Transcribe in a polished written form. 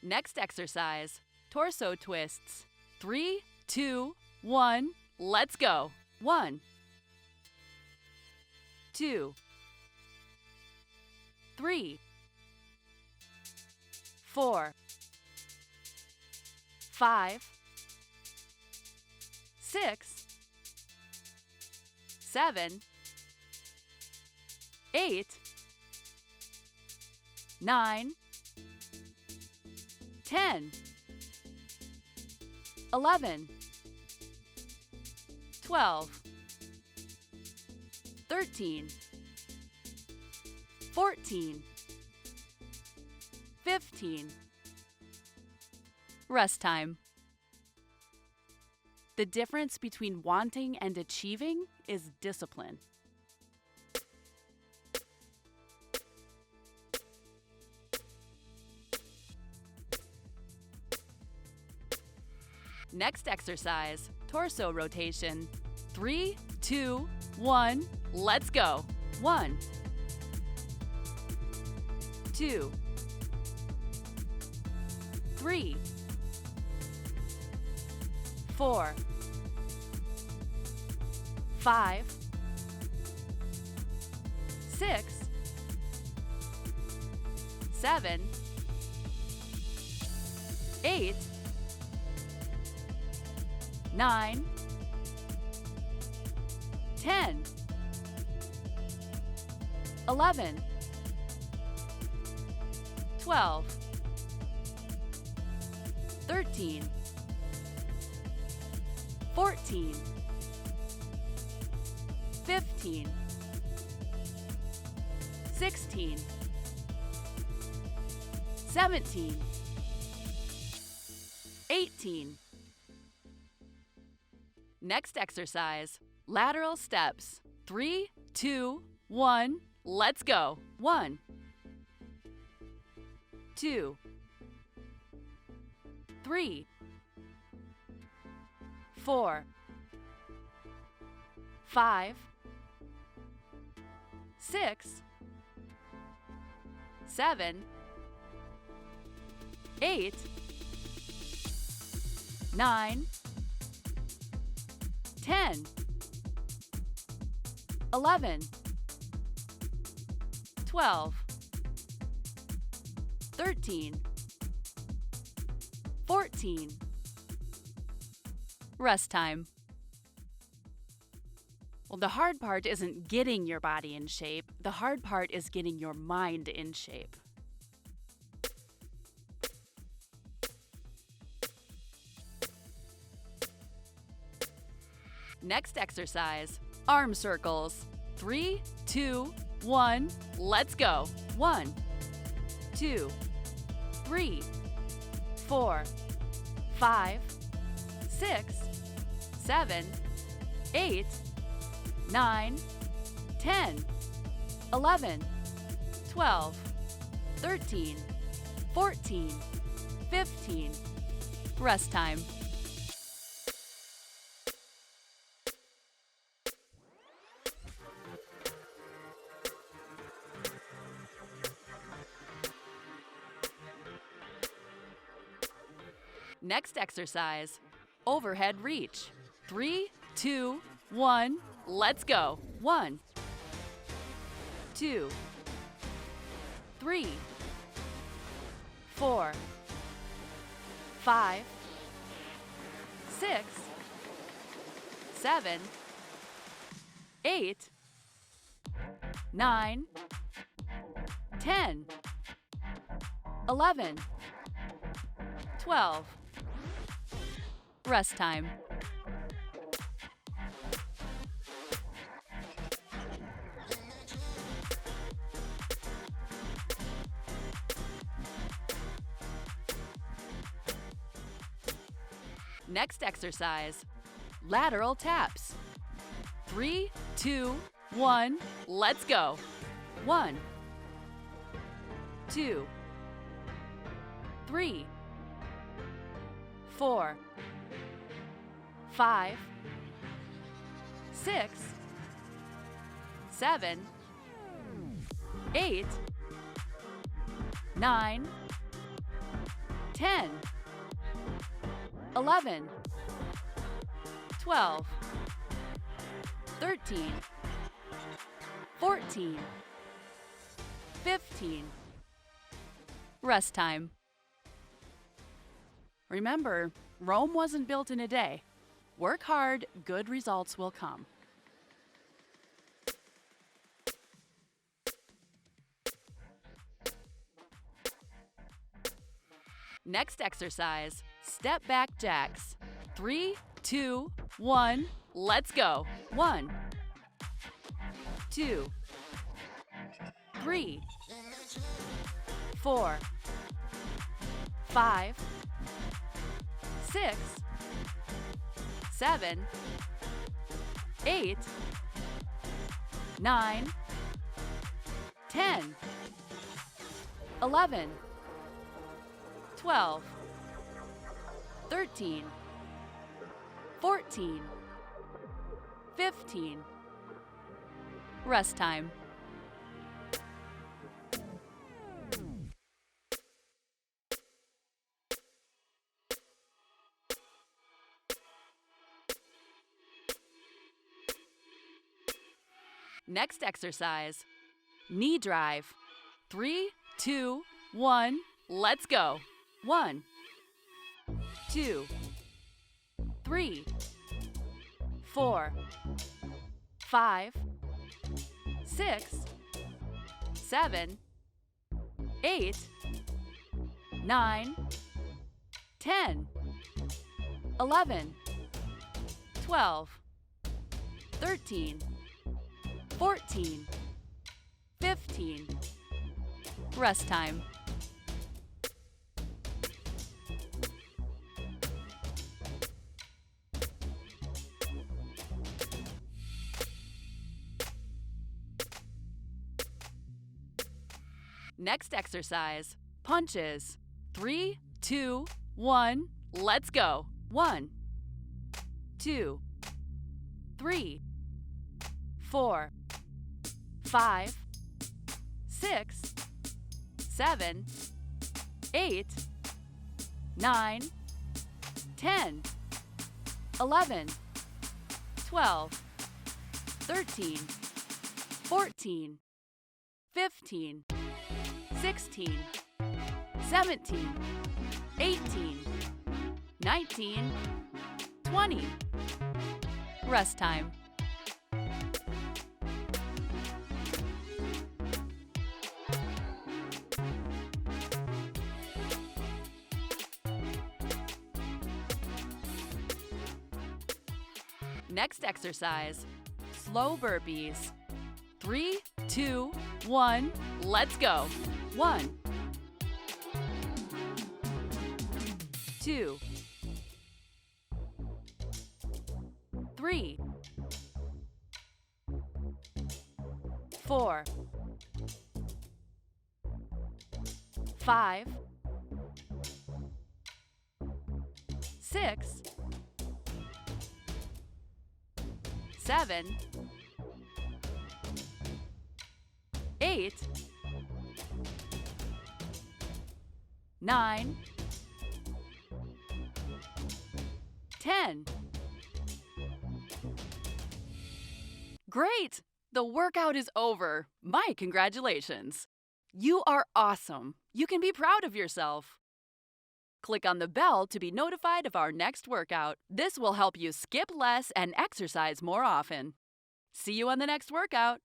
Next exercise, torso twists. 3, 2, 1, let's go. 1, 2, 3, 4, 5, 6, 7, 8, 9, 10, 11, 12, 13, 14, 15. Rest time. The difference between wanting and achieving is discipline. Next exercise, torso rotation. 3, 2, 1, let's go. 1, 2, 3, 4, 5, 6, 7, 8, 9, 10, 11, 12, 13, 14, 15, 16, 17, 18. Next exercise, lateral steps. 3, 2, 1, let's go. 1, 2, 3, 4, 5, 6, 7, 8, 9, 10, 11, 12, 13, 14. Rest time. Well, the hard part isn't getting your body in shape. The hard part is getting your mind in shape. Next exercise, arm circles. 3, 2, 1, let's go. 1, 2, 3, 4, 5, 6, 7, 8, 9, 10, 11, 12, 13, 14, 15. Rest time. Next exercise, overhead reach. 3, 2, 1, let's go. 1, 2, 3, 4, 5, 6, 7, 8, 9, 10, 11, 12. Rest time. Next exercise, lateral taps. 3, 2, 1, let's go. 1, 2, 3, 4, 5, 6, 7, 8, 9, 10, 11, 12, 13, 14, 15. Rest time. Remember, Rome wasn't built in a day. Work hard, good results will come. Next exercise, step back jacks. 3, 2, 1, let's go. 1, 2, 3, 4, 5, 6, 7, 8, 9, 10, 11, 12, 13, 14, 15. Rest time. Next exercise, knee drive. 3, 2, 1, let's go. 1, 2, 3, 4, 5, 6, 7, 8, 9, 10, 11, 12, 13, 14, 15. Rest time. Next exercise, punches. 3, 2, 1, let's go. 1, 2, 3, 4, 5, 6, 7, 8, 9, 10, 11, 12, 13, 14, 15, 16, 17, 18, 19, 20. Rest time. Next exercise, slow burpees. 3, 2, 1, let's go. 1, 2, 3, 4, 5, 6, 7, 8, 9, 10. Great! The workout is over. My congratulations. You are awesome. You can be proud of yourself. Click on the bell to be notified of our next workout. This will help you skip less and exercise more often. See you on the next workout.